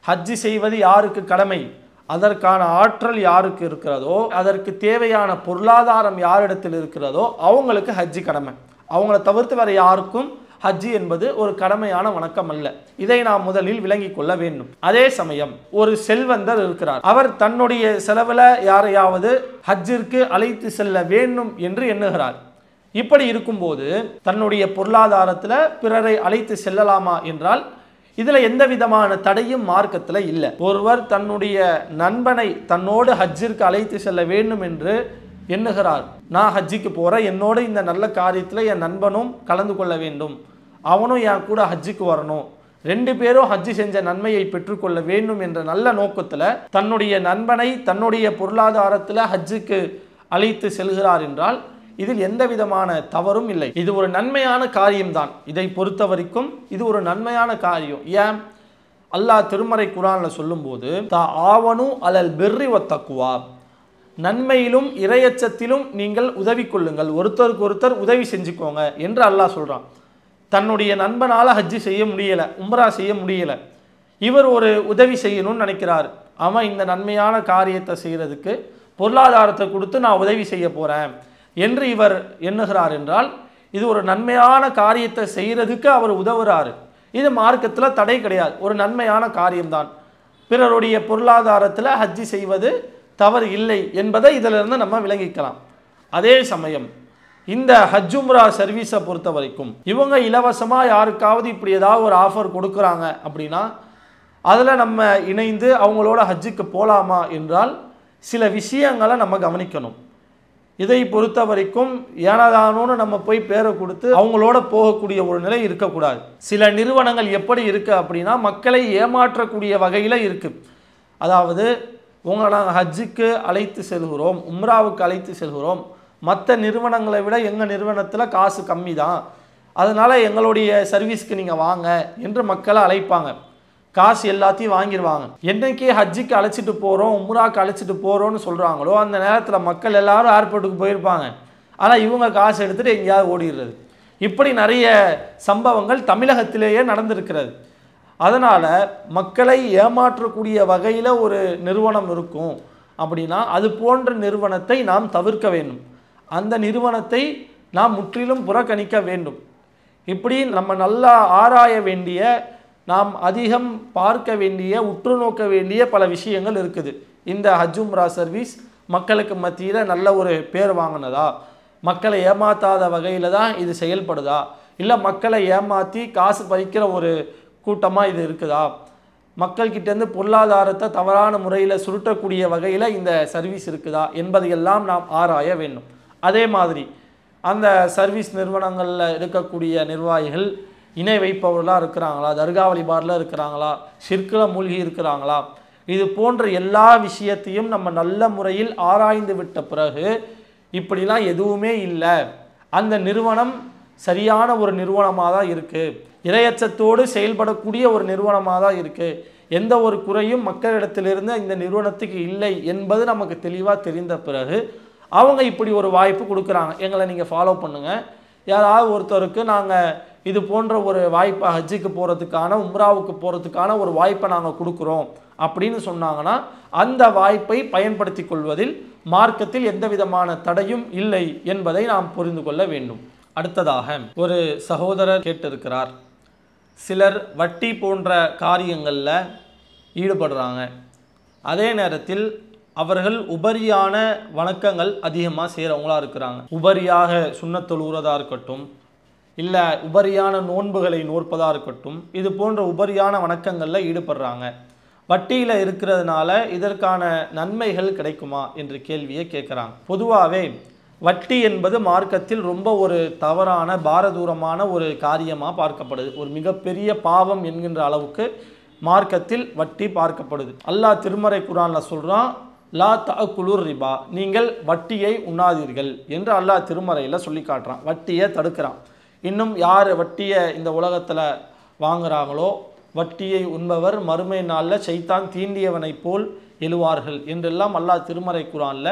ஹஜ்ஜி செய்வது யாருக்கு கடமை? அதற்கான ஆற்றல் யாருக்கு இருக்கிறதோ, அதற்கு தேவையான பொருளாதாரம் யாரிடத்தில் இருக்கிறதோ அவங்களுக்கு ஹஜ்ஜி கடமை. அவங்கள தவிர்த்து வேறு யாருக்கும் ஹஜ்ஜி என்பது ஒரு கடமையான வணக்கம் அல்ல. இதை நாம் முதலில் விளங்கிக் கொள்ள வேண்டும். அதே சமயம் ஒரு செல்வந்தர் இருக்கிறார். அவர் தன்னுடைய செலவில் யாரையாவது ஹஜ்ஜிற்கு அழைத்து செல்ல வேண்டும் என்று எண்ணுகிறார். இப்படி இருக்கும்போது தன்னுடைய பொருளாதாரத்தில் பிறரை அழைத்து செல்லலாமா என்றால் இதில் எந்த விதமான தடையும் மார்க்கத்தில் இல்லை. ஒருவர் தன்னுடைய நண்பனை தன்னோடு ஹஜ்ஜிற்கு அழைத்து செல்ல வேண்டும் என்று எண்ணுகிறார். நான் ஹஜ்ஜிக்கு போகிறேன், என்னோடு இந்த நல்ல காரியத்தில் என் நண்பனும் கலந்து கொள்ள வேண்டும், அவனும் என் கூட ஹஜ்ஜிக்கு வரணும், 2 பேரும் ஹஜ்ஜி செஞ்ச நன்மையை பெற்றுக்கொள்ள வேண்டும் என்ற நல்ல நோக்கத்தில் தன்னுடைய நண்பனை தன்னுடைய பொருளாதாரத்தில் ஹஜ்ஜுக்கு அழைத்து செல்கிறார் என்றால் இதில் எந்த விதமான தவறும் இல்லை. இது ஒரு நன்மையான காரியம்தான். இதை பொறுத்த வரைக்கும் இது ஒரு நன்மையான காரியம். ஏன்? அல்லாஹ் திருமறை குர்ஆனில் சொல்லும்போது தஆவனு அலல் பிர்ரி வத் தக்வா, நன்மையிலும் இறையச்சத்திலும் நீங்கள் உதவி கொள்ளுங்கள், ஒருத்தருக்கு ஒருத்தர் உதவி செஞ்சுக்கோங்க என்று அல்லாஹ் சொல்கிறான். தன்னுடைய நண்பனால் ஹஜ்ஜி செய்ய முடியலை, உம்ரா செய்ய முடியலை, இவர் ஒரு உதவி செய்யணும்னு நினைக்கிறார். அவன் இந்த நன்மையான காரியத்தை செய்கிறதுக்கு பொருளாதாரத்தை கொடுத்து நான் உதவி செய்ய போகிறேன் என்று இவர் எண்ணுகிறார் என்றால் இது ஒரு நன்மையான காரியத்தை செய்கிறதுக்கு அவர் உதவுறாரு. இது மார்க்கத்தில் தடை கிடையாது, ஒரு நன்மையான காரியம்தான். பிறருடைய பொருளாதாரத்தில் ஹஜ்ஜி செய்வது தவறு இல்லை என்பதை இதிலிருந்து நம்ம விளங்கிக்கலாம். அதே சமயம் இந்த ஹஜ் உம்ரா சர்வீஸை பொறுத்த வரைக்கும் இவங்க இலவசமாக யாருக்காவது இப்படி ஏதாவது ஒரு ஆஃபர் கொடுக்குறாங்க அப்படின்னா அதில் நம்ம இணைந்து அவங்களோட ஹஜ்ஜுக்கு போகலாமா என்றால் சில விஷயங்களை நம்ம கவனிக்கணும். இதை பொறுத்த வரைக்கும் ஏனதானோன்னு நம்ம போய் பேரை கொடுத்து அவங்களோட போகக்கூடிய ஒரு நிலை இருக்கக்கூடாது. சில நிறுவனங்கள் எப்படி இருக்கு அப்படின்னா மக்களை ஏமாற்றக்கூடிய வகையில் இருக்கு. அதாவது உங்களை நாங்கள் ஹஜ்ஜுக்கு அழைத்து செல்கிறோம், உம்ராவுக்கு அழைத்து செல்கிறோம், மற்ற நிறுவனங்களை விட எங்கள் நிறுவனத்தில் காசு கம்மி தான், அதனால் எங்களுடைய சர்வீஸ்க்கு நீங்கள் வாங்க என்று மக்களை அழைப்பாங்க. காசு எல்லாத்தையும் வாங்கிடுவாங்க. என்னைக்கு ஹஜ்ஜுக்கு அழைச்சிட்டு போகிறோம், உம்ராவுக்கு அழைச்சிட்டு போகிறோன்னு சொல்கிறாங்களோ அந்த நேரத்தில் மக்கள் எல்லாரும் ஏர்போர்ட்டுக்கு போயிருப்பாங்க. ஆனால் இவங்க காசு எடுத்துகிட்டு எங்கேயாவது ஓடிடுறது. இப்படி நிறைய சம்பவங்கள் தமிழகத்திலேயே நடந்திருக்கிறது. அதனால் மக்களை ஏமாற்றக்கூடிய வகையில் ஒரு நிறுவனம் இருக்கும் அப்படின்னா அது போன்ற நிறுவனத்தை நாம் தவிர்க்க வேண்டும். அந்த நிறுவனத்தை நாம் முற்றிலும் புறக்கணிக்க வேண்டும். இப்படி நம்ம நல்லா ஆராய வேண்டிய, நாம் அதிகம் பார்க்க வேண்டிய, உற்று நோக்க வேண்டிய பல விஷயங்கள் இருக்குது. இந்த ஹஜ் உம்ரா சர்வீஸ் மக்களுக்கு மத்தியில் நல்ல ஒரு பேர் வாங்கினதா, மக்களை ஏமாத்தாத வகையில் தான் இது செயல்படுதா, இல்லை மக்களை ஏமாற்றி காசு பறிக்கிற ஒரு கூட்டமாக இது இருக்குதா, மக்கள்கிட்டேருந்து பொருளாதாரத்தை தவறான முறையில் சுருட்டக்கூடிய வகையில் இந்த சர்வீஸ் இருக்குதா என்பதையெல்லாம் நாம் ஆராய வேண்டும். அதே மாதிரி அந்த சர்வீஸ் நிறுவனங்களில் இருக்கக்கூடிய நிர்வாகிகள் இணை வைப்பவர்களாக இருக்கிறாங்களா, தர்கா வழிபாடில் இருக்கிறாங்களா, ஷிர்கில் மூழ்கி இருக்கிறாங்களா, இது போன்ற எல்லா விஷயத்தையும் நம்ம நல்ல முறையில் ஆராய்ந்து விட்ட பிறகு இப்படிலாம் எதுவுமே இல்லை, அந்த நிறுவனம் சரியான ஒரு நிறுவனமாக தான் இருக்குது, இரையச்சத்தோடு செயல்படக்கூடிய ஒரு நிறுவனமாக தான் இருக்குது, எந்த ஒரு குறையும் மக்களிடத்திலிருந்து இந்த நிறுவனத்துக்கு இல்லை என்பது நமக்கு தெளிவாக தெரிந்த பிறகு அவங்க இப்படி ஒரு வாய்ப்பு கொடுக்குறாங்க. எங்களை நீங்கள் ஃபாலோ பண்ணுங்கள், யாராவது ஒருத்தருக்கு நாங்கள் இது போன்ற ஒரு வாய்ப்பை ஹஜ்ஜுக்கு போகிறதுக்கான, உம்ராவுக்கு போகிறதுக்கான ஒரு வாய்ப்பை நாங்கள் கொடுக்குறோம் அப்படின்னு சொன்னாங்கன்னா அந்த வாய்ப்பை பயன்படுத்தி கொள்வதில் மார்க்கத்தில் எந்த விதமான தடையும் இல்லை என்பதை நாம் புரிந்து கொள்ள வேண்டும். அடுத்ததாக ஒரு சகோதரர் கேட்டிருக்கிறார், சிலர் வட்டி போன்ற காரியங்களில் ஈடுபடுறாங்க, அதே நேரத்தில் அவர்கள் உபரியான வணக்கங்கள் அதிகமாக செய்கிறவங்களா இருக்கிறாங்க. உபரியாக சுன்னத் தொழுகிறதா இருக்கட்டும், இல்லை உபரியான நோன்புகளை நோற்பதாக இருக்கட்டும், இது போன்ற உபரியான வணக்கங்களில் ஈடுபடுறாங்க. வட்டியில் இருக்கிறதுனால இதற்கான நன்மைகள் கிடைக்குமா என்ற கேள்வியை கேட்குறாங்க. பொதுவாகவே வட்டி என்பது மார்க்கத்தில் ரொம்ப ஒரு தவறான பாரதூரமான ஒரு காரியமாக பார்க்கப்படுது. ஒரு மிகப்பெரிய பாவம் என்கின்ற அளவுக்கு மார்க்கத்தில் வட்டி பார்க்கப்படுது. அல்லாஹ் திருமறை குர்ஆனில் சொல்கிறான், லா தஅக்குலுர் ரிபா, நீங்கள் வட்டியை உண்ணாதீர்கள் என்று அல்லாஹ் திருமறையில் சொல்லி காட்டுறான். வட்டியை தடுக்கிறான். இன்னும் யார் வட்டியை இந்த உலகத்தில் வாங்குறாங்களோ வட்டியை உண்பவர் மறுமை நாளில் சைத்தான் தீண்டியவனை போல் எழுவார்கள் என்றெல்லாம் அல்லாஹ் திருமறை குர்ஆனில்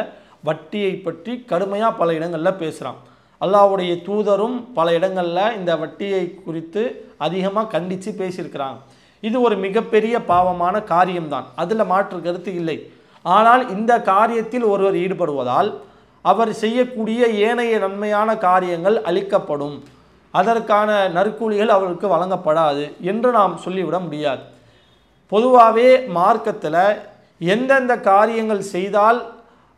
வட்டியை பற்றி கடுமையாக பல இடங்களில் பேசுகிறான். அல்லாஹ்வுடைய தூதரும் பல இடங்களில் இந்த வட்டியை குறித்து அதிகமாக கண்டித்து பேசியிருக்கிறாங்க. இது ஒரு மிகப்பெரிய பாவமான காரியம்தான், அதில் மாற்று கருத்து இல்லை. ஆனால் இந்த காரியத்தில் ஒருவர் ஈடுபடுவதால் அவர் செய்யக்கூடிய ஏனைய நன்மையான காரியங்கள் அளிக்கப்படும், அதற்கான நற்கூலிகள் அவருக்கு வழங்கப்படாது என்று நாம் சொல்லிவிட முடியாது. பொதுவாகவே மார்க்கத்தில் எந்தெந்த காரியங்கள் செய்தால்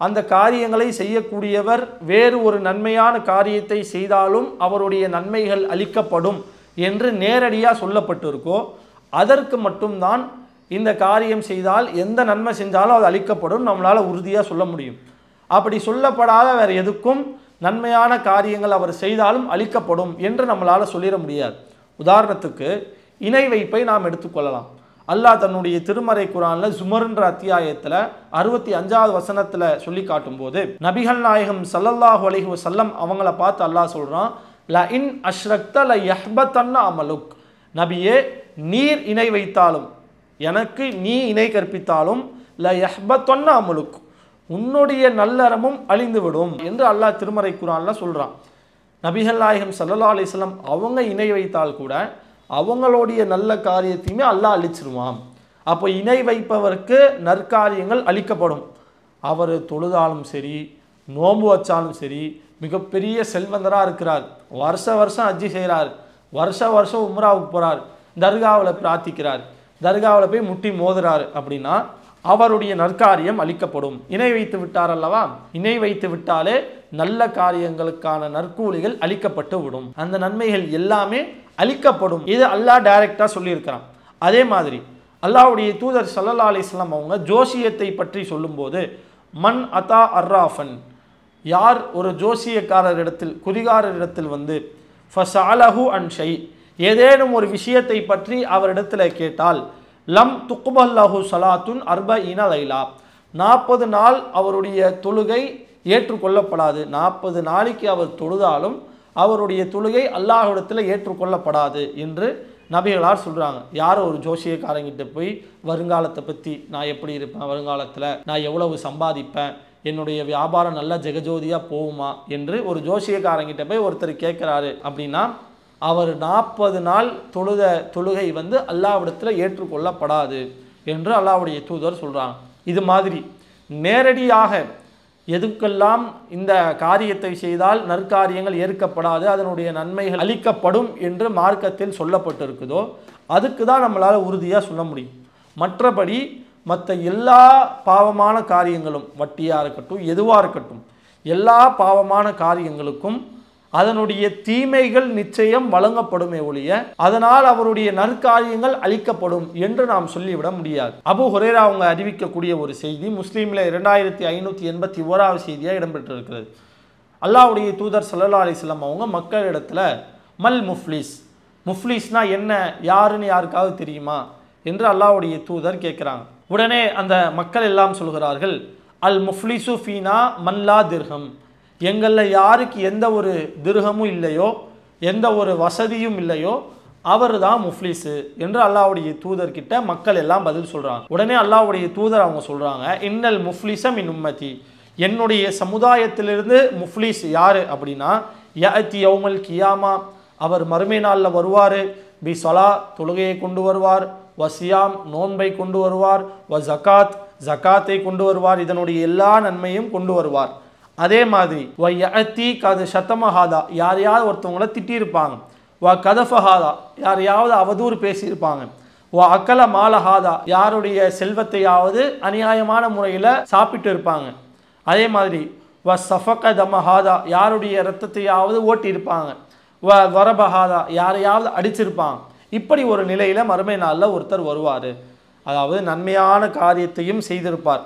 அந்த காரியங்களை செய்யக்கூடியவர் வேறு ஒரு நன்மையான காரியத்தை செய்தாலும் அவருடைய நன்மைகள் அளிக்கப்படும் என்று நேரடியாக சொல்லப்பட்டிருக்கோ அதற்கு மட்டும்தான் இந்த காரியம் செய்தால் எந்த நன்மை செஞ்சாலும் அது அளிக்கப்படும் நம்மளால் உறுதியாக சொல்ல முடியும். அப்படி சொல்லப்படாத வேறு எதுக்கும் நன்மையான காரியங்கள் அவர் செய்தாலும் அளிக்கப்படும் என்று நம்மளால் சொல்லிட முடியாது. உதாரணத்துக்கு இணை வைப்பை நாம் எடுத்துக்கொள்ளலாம். அல்லாஹ் தன்னுடைய திருமறை குர்ஆனில் ஜுமர்ன்ற அத்தியாயத்தில் 65வது வசனத்தில் சொல்லி காட்டும்போது நபிகள் நாயகம் ஸல்லல்லாஹு அலைஹி வஸல்லம் அவங்கள பார்த்து அல்லாஹ் சொல்கிறான், ல இன் அஷ்ரக்த ல யஹ்பதன்ன அமலுக், நபியே நீர் இணை வைத்தாலும் எனக்கு நீ இணை கற்பித்தாலும் ல யஹ்பதன்ன அமலுக், உன்னுடைய நல்லறமும் அழிந்துவிடும் என்று அல்லாஹ் திருமறை குர்ஆனில் சொல்கிறான். நபிகள் நாயகம் ஸல்லல்லாஹு அலைஹி வஸல்லம் அவங்க இணை வைத்தால் கூட அவங்களுடைய நல்ல காரியத்தையுமே அல்லாஹ் அழிச்சிருவான். அப்போ இணை வைப்பவருக்கு நற்காரியங்கள் அளிக்கப்படும். அவர் தொழுதாலும் சரி, நோன்பு வச்சாலும் சரி, மிகப்பெரிய செல்வந்தராக இருக்கிறார், வருஷம் ஹஜ்ஜி செய்கிறார், வருஷம் உம்ராவுக்கு போகிறார், தர்காவில் பிரார்த்திக்கிறார், தர்காவில் போய் முட்டி மோதுறார் அப்படின்னா அவருடைய நற்காரியம் அளிக்கப்படும். இணை வைத்து விட்டார் அல்லவா, இணை வைத்து விட்டாலே நல்ல காரியங்களுக்கான நற்கூலிகள் அளிக்கப்பட்டு விடும், அந்த நன்மைகள் எல்லாமே அளிக்கப்படும். இது அல்லாஹ் டைரக்டாக சொல்லியிருக்கிறான். அதே மாதிரி அல்லாஹ்வுடைய தூதர் ஸல்லல்லாஹு அலைஹி வஸல்லம் அவங்க ஜோசியத்தை பற்றி சொல்லும்போது மன் அதா அர்ராஃபன், யார் ஒரு ஜோசியக்காரரிடத்தில் குறிகாரரிடத்தில் வந்து ஃபஸஅலஹு அன் ஷை ஏதேனும் ஒரு விஷயத்தை பற்றி அவரிடத்தில் கேட்டால் லம் துக்பல்லஹு ஸலாத்துன் 40 லைலா 40 நாள் அவருடைய தொழுகை ஏற்றுக்கொள்ளப்படாது. 40 நாளைக்கு அவர் தொழுதாலும் அவருடைய தொழுகை அல்லாஹ்விடத்தில் ஏற்றுக்கொள்ளப்படாது என்று நபிகளார் சொல்கிறாங்க. யாரோ ஒரு ஜோசியக்காரங்கிட்ட போய் வருங்காலத்தை பற்றி நான் எப்படி இருப்பேன், வருங்காலத்தில் நான் எவ்வளவு சம்பாதிப்பேன், என்னுடைய வியாபாரம் நல்லா ஜெகஜோதியாக போகுமா என்று ஒரு ஜோசியக்காரங்கிட்ட போய் ஒருத்தர் கேட்குறாரு அப்படின்னா அவர் 40 நாள் தொழுகை வந்து அல்லாஹ்விடத்தில் ஏற்றுக்கொள்ளப்படாது என்று அல்லாஹ்வுடைய தூதர் சொல்கிறாங்க. இது மாதிரி நேரடியாக எதுக்கெல்லாம் இந்த காரியத்தை செய்தால் நற்காரியங்கள் ஏற்கப்படாது, அதனுடைய நன்மைகள் அளிக்கப்படும் என்று மார்க்கத்தில் சொல்லப்பட்டிருக்குதோ அதுக்கு தான் நம்மளால் உறுதியாக சொல்ல முடியும். மற்றபடி மற்ற எல்லா பாவமான காரியங்களும், வட்டியாக இருக்கட்டும் எதுவாக இருக்கட்டும், எல்லா பாவமான காரியங்களுக்கும் அதனுடைய தீமைகள் நிச்சயம் வழங்கப்படுமே ஒழிய அதனால் அவருடைய நற்காரியங்கள் அளிக்கப்படும் என்று நாம் சொல்லிவிட முடியாது. அபு ஹுரைரா அவங்க அறிவிக்கக்கூடிய ஒரு செய்தி முஸ்லீமில் 2581வது செய்தியாக இடம்பெற்றிருக்கிறது. அல்லாஹ்வுடைய தூதர் ஸல்லல்லாஹு அலைஹி வஸல்லம் அவங்க மக்களிடத்தில் மல் முஃப்லிஸ்னா என்ன, யாருன்னு யாருக்காவது தெரியுமா என்று அல்லாஹ்வுடைய தூதர் கேட்குறாங்க. உடனே அந்த மக்கள் எல்லாம் சொல்கிறார்கள், அல் முஃப்லிசு ஃபீனா மல்லா திர்ஹம், எங்களில் யாருக்கு எந்த ஒரு திர்ஹமும் இல்லையோ எந்த ஒரு வசதியும் இல்லையோ அவர் தான் முஃப்லிஸு என்று அல்லாஹ்வுடைய தூதர்கிட்ட மக்கள் எல்லாம் பதில் சொல்கிறாங்க. உடனே அல்லாஹ்வுடைய தூதர் அவங்க சொல்கிறாங்க, இன்னல் முஃப்லிஸ மின் உம்மதி, என்னுடைய சமுதாயத்திலிருந்து முஃப்லிஸ் யார் அப்படின்னா யஅதி யௌமல் கியாமா, அவர் மறுமை நாளில் வருவார், பி ஸலா தொழுகையை கொண்டு வருவார், வசியாம் நோன்பை கொண்டு வருவார், வ ஜகாத்தை கொண்டு வருவார், இதனுடைய எல்லா நன்மையும் கொண்டு வருவார். அதே மாதிரி வ யஅதி கது ஷத்தமஹாதா, யாரையாவது ஒருத்தவங்கள திட்டியிருப்பாங்க, வ கதஃபஹாதா யாரையாவது அவதூறு பேசியிருப்பாங்க, வ அக்கல மாலஹாதா யாருடைய செல்வத்தையாவது அநியாயமான முறையில் சாப்பிட்டு இருப்பாங்க. அதே மாதிரி வ சஃபக தமஹாதா யாருடைய இரத்தத்தையாவது ஓட்டியிருப்பாங்க, வ வரபஹாதா யாரையாவது அடிச்சிருப்பாங்க. இப்படி ஒரு நிலையில் மறுமை நாளில் ஒருத்தர் வருவார். அதாவது நன்மையான காரியத்தையும் செய்திருப்பார்,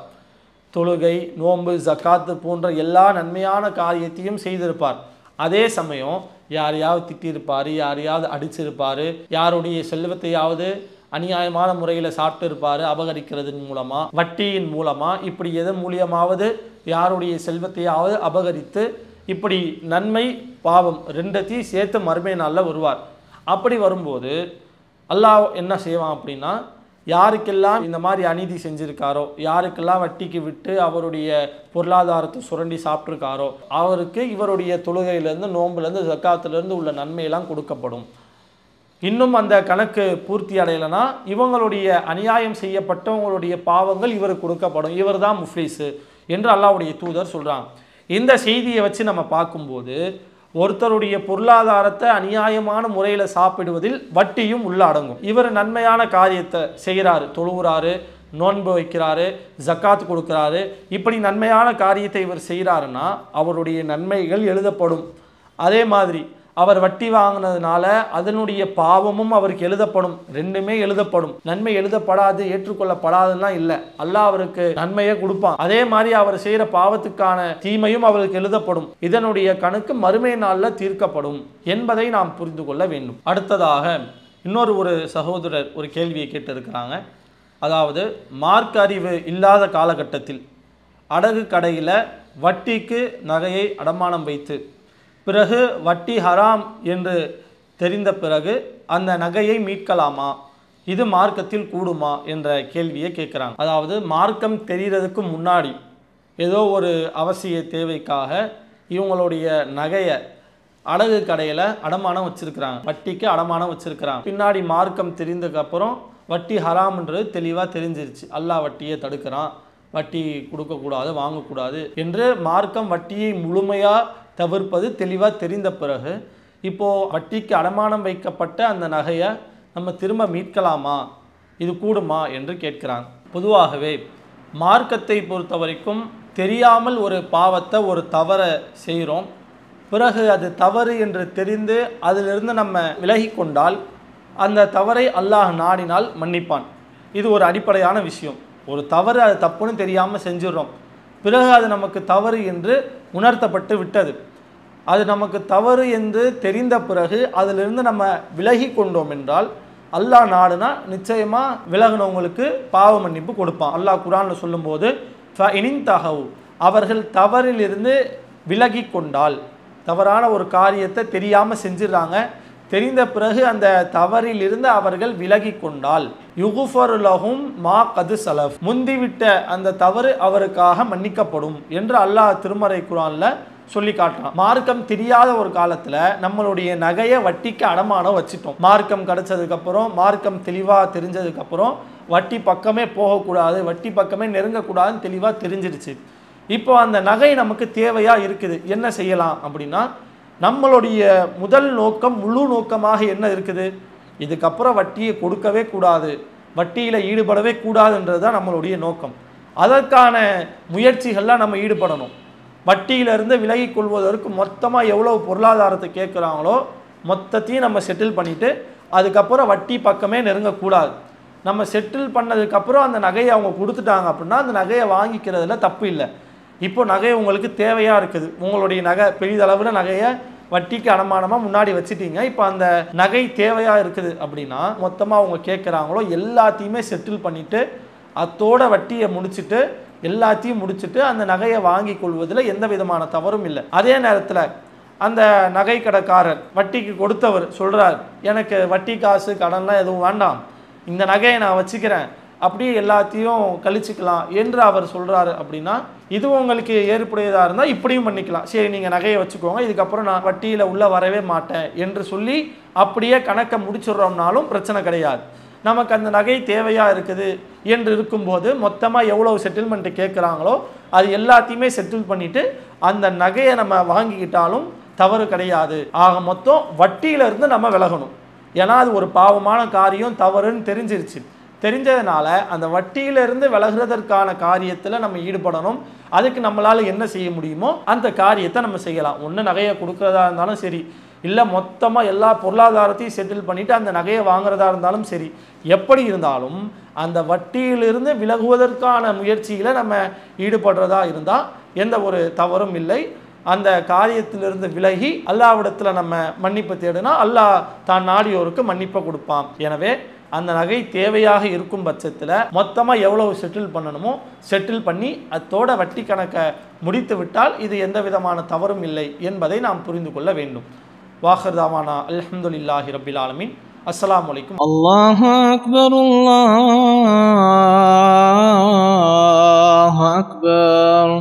தொழுகை நோன்பு ஜக்காத்து போன்ற எல்லா நன்மையான காரியத்தையும் செய்திருப்பார். அதே சமயம் யாரையாவது திட்டிருப்பார், யாரையாவது அடிச்சிருப்பார், யாருடைய செல்வத்தையாவது அநியாயமான முறையில் சாப்பிட்டு இருப்பார், அபகரிக்கிறதன் மூலமாக வட்டியின் மூலமாக இப்படி எதன் மூலியமாவது யாருடைய செல்வத்தையாவது அபகரித்து இப்படி நன்மை பாவம் ரெண்டத்தையும் சேர்த்து மறுமை நாளில் வருவார். அப்படி வரும்போது அல்லாஹ் என்ன செய்வான் அப்படின்னா, யாருக்கெல்லாம் இந்த மாதிரி அநீதி செஞ்சுருக்காரோ, யாருக்கெல்லாம் வட்டிக்கு விட்டு அவருடைய பொருளாதாரத்தை சுரண்டி சாப்பிட்ருக்காரோ அவருக்கு இவருடைய தொழுகையிலேருந்து நோம்புலேருந்து ஜக்காத்துலேருந்து உள்ள நன்மையெல்லாம் கொடுக்கப்படும். இன்னும் அந்த கணக்கு பூர்த்தி அடையலைன்னா இவங்களுடைய அநியாயம் செய்யப்பட்டவங்களுடைய பாவங்கள் இவருக்கு கொடுக்கப்படும், இவர் தான் முஃப்லிஸு என்று அல்லாஹ்வுடைய தூதர் சொல்கிறாங்க. இந்த செய்தியை வச்சு நம்ம பார்க்கும்போது ஒருத்தருடைய பொருளாதாரத்தை அநியாயமான முறையில் சாப்பிடுவதில் வட்டியும் உள்ள அடங்கும். இவர் நன்மையான காரியத்தை செய்கிறாரு, தொழுகிறாரு, நோன்பு வைக்கிறாரு, ஜக்காத் கொடுக்குறாரு, இப்படி நன்மையான காரியத்தை இவர் செய்கிறாருன்னா அவருடைய நன்மைகள் எழுதப்படும். அதே மாதிரி அவர் வட்டி வாங்கினதுனால அதனுடைய பாவமும் அவருக்கு எழுதப்படும், ரெண்டுமே எழுதப்படும். நன்மை எழுதப்படாது ஏற்றுக்கொள்ளப்படாதுன்னா இல்லை, அல்லாஹ் அவருக்கு நன்மையை கொடுப்பான். அதே மாதிரி அவர் செய்கிற பாவத்துக்கான தீமையும் அவருக்கு எழுதப்படும். இதனுடைய கணக்கு மறுமை நாளில் தீர்க்கப்படும் என்பதை நாம் புரிந்து கொள்ள வேண்டும். அடுத்ததாக ஒரு சகோதரர் ஒரு கேள்வியை கேட்டிருக்கிறாங்க. அதாவது மார்க்க அறிவு இல்லாத காலகட்டத்தில் அடகு கடையில் வட்டிக்கு நகையை அடமானம் வைத்து பிறகு வட்டி ஹராம் என்று தெரிந்த பிறகு அந்த நகையை மீட்கலாமா, இது மார்க்கத்தில் கூடுமா என்ற கேள்வியை கேட்குறாங்க. அதாவது மார்க்கம் தெரிகிறதுக்கு முன்னாடி ஏதோ ஒரு அவசிய தேவைக்காக இவங்களுடைய நகையை அடகு கடையில் அடமானம் வச்சுருக்கிறாங்க, வட்டிக்கு அடமானம் வச்சுருக்கிறாங்க. பின்னாடி மார்க்கம் தெரிந்ததுக்கப்புறம் வட்டி ஹராம்ன்றது தெளிவாக தெரிஞ்சிருச்சு, அல்லாஹ் வட்டியை தடுக்கிறான், வட்டி கொடுக்கக்கூடாது வாங்கக்கூடாது என்று மார்க்கம் வட்டியை முழுமையாக தவிர்ப்பது தெளிவாக தெரிந்த பிறகு இப்போது வட்டிக்கு அடமானம் வைக்கப்பட்ட அந்த நகையை நம்ம திரும்ப மீட்கலாமா, இது கூடுமா என்று கேட்குறாங்க. பொதுவாகவே மார்க்கத்தை பொறுத்த வரைக்கும் தெரியாமல் ஒரு பாவத்தை ஒரு தவறை செய்கிறோம், பிறகு அது தவறு என்று தெரிந்து அதிலிருந்து நம்ம விலகி கொண்டால் அந்த தவறை அல்லாஹ் நாடினால் மன்னிப்பான். இது ஒரு அடிப்படையான விஷயம். ஒரு தவறு அது தப்புன்னு தெரியாமல் செஞ்சிடறோம், பிறகு அது நமக்கு தவறு என்று உணர்த்தப்பட்டு விட்டது. அது நமக்கு தவறு என்று தெரிந்த பிறகு அதிலிருந்து நம்ம விலகி கொண்டோம் என்றால் அல்லாஹ் நாடுனா நிச்சயமாக விலகினவங்களுக்கு பாவ மன்னிப்பு கொடுப்பான். அல்லாஹ் குர்ஆனில் சொல்லும்போது ஃபஇனின்தஹவு, அவர்கள் தவறிலிருந்து விலகி கொண்டால், தவறான ஒரு காரியத்தை தெரியாமல் செஞ்சிடறாங்க, தெரிந்த பிறகு அந்த தவறிலிருந்து அவர்கள் விலகி கொண்டால் யுகுஃபர் லஹும் மா கது சலஃப், முந்திவிட்ட அந்த தவறு அவருக்காக மன்னிக்கப்படும் என்று அல்லாஹ் திருமறை குர்ஆனில் சொல்லி காட்டுறான். மார்க்கம் தெரியாத ஒரு காலத்தில் நம்மளுடைய நகையை வட்டிக்கு அடமானம் வச்சுட்டோம். மார்க்கம் கிடைச்சதுக்கப்புறம், மார்க்கம் தெளிவாக தெரிஞ்சதுக்கப்புறம் வட்டி பக்கமே போகக்கூடாது, வட்டி பக்கமே நெருங்கக்கூடாதுன்னு தெளிவாக தெரிஞ்சிடுச்சு. இப்போ அந்த நகை நமக்கு தேவையாக இருக்குது, என்ன செய்யலாம் அப்படின்னா, நம்மளுடைய முதல் நோக்கம் முழு நோக்கமாக என்ன இருக்குது, இதுக்கப்புறம் வட்டியை கொடுக்கவே கூடாது, வட்டியில் ஈடுபடவே கூடாதுன்றது தான் நம்மளுடைய நோக்கம். அதற்கான முயற்சிகள்லாம் நம்ம ஈடுபடணும். வட்டியிலிருந்து விலகி கொள்வதற்கு மொத்தமாக எவ்வளோ பொருளாதாரத்தை கேட்குறாங்களோ மொத்தத்தையும் நம்ம செட்டில் பண்ணிவிட்டு அதுக்கப்புறம் வட்டி பக்கமே நெருங்கக்கூடாது. நம்ம செட்டில் பண்ணதுக்கப்புறம் அந்த நகையை அவங்க கொடுத்துட்டாங்க அப்படின்னா அந்த நகையை வாங்கிக்கிறதுல தப்பு இல்லை. இப்போ நகை உங்களுக்கு தேவையாக இருக்குது, உங்களுடைய நகை பெரிதளவில் நகையை வட்டிக்கு அடமானமாக முன்னாடி வச்சுட்டீங்க, இப்போ அந்த நகை தேவையாக இருக்குது அப்படின்னா மொத்தமாக அவங்க கேட்குறாங்களோ எல்லாத்தையுமே செட்டில் பண்ணிவிட்டு அத்தோட வட்டியை முடிச்சுட்டு எல்லாத்தையும் முடிச்சுட்டு அந்த நகையை வாங்கி கொள்வதில் எந்த விதமான தவறும் இல்லை. அதே நேரத்தில் அந்த நகை கடைக்காரர் வட்டிக்கு கொடுத்தவர் சொல்கிறார், எனக்கு வட்டி காசு கடன்லாம் எதுவும் வேண்டாம், இந்த நகையை நான் வச்சுக்கிறேன், அப்படியே எல்லாத்தையும் கழிச்சிக்கலாம் என்று அவர் சொல்கிறாரு அப்படின்னா இது உங்களுக்கு ஏற்புடையதாக இருந்தால் இப்படியும் பண்ணிக்கலாம். சரி, நீங்கள் நகையை வச்சுக்கோங்க, இதுக்கப்புறம் நான் வட்டியில் உள்ளே வரவே மாட்டேன் என்று சொல்லி அப்படியே கணக்கை முடிச்சிடுறோம்னாலும் பிரச்சனை கிடையாது. நமக்கு அந்த நகை தேவையாக இருக்குது என்று இருக்கும்போது மொத்தமாக எவ்வளோ செட்டில்மெண்ட்டு கேட்குறாங்களோ அது எல்லாத்தையுமே செட்டில் பண்ணிவிட்டு அந்த நகையை நம்ம வாங்கிக்கிட்டாலும் தவறு கிடையாது. ஆக மொத்தம் வட்டியிலிருந்து நம்ம விலகணும். ஏன்னா அது ஒரு பாவமான காரியம், தவறுன்னு தெரிஞ்சிருச்சு. தெரிஞ்சதுனால அந்த வட்டியிலிருந்து விலகுறதற்கான காரியத்தில் நம்ம ஈடுபடணும். அதுக்கு நம்மளால் என்ன செய்ய முடியுமோ அந்த காரியத்தை நம்ம செய்யலாம். ஒன்று நகையை கொடுக்குறதா இருந்தாலும் சரி, இல்லை மொத்தமாக எல்லா பொருளாதாரத்தையும் செட்டில் பண்ணிவிட்டு அந்த நகையை வாங்குறதா இருந்தாலும் சரி, எப்படி இருந்தாலும் அந்த வட்டியிலிருந்து விலகுவதற்கான முயற்சியில் நம்ம ஈடுபடுறதா இருந்தால் எந்த ஒரு தவறும் இல்லை. அந்த காரியத்திலிருந்து விலகி அல்லாஹ்விடத்தில் நம்ம மன்னிப்பு தேடினா அல்லாஹ் தான் நாடியோருக்கு மன்னிப்பை கொடுப்பான். எனவே அந்த நகை தேவையாக இருக்கும் பட்சத்தில் மொத்தமாக எவ்வளவு செட்டில் பண்ணணுமோ செட்டில் பண்ணி அத்தோட வட்டி கணக்கை முடித்து விட்டால் இது எந்த விதமான தவறும் இல்லை என்பதை நாம் புரிந்து கொள்ள வேண்டும். வாஹிர் தாவானா அல்ஹம்துலில்லாஹி ரப்பில் ஆலமீன். அஸ்ஸலாமு அலைக்கும். அல்லாஹு அக்பர், அல்லாஹு அக்பர்.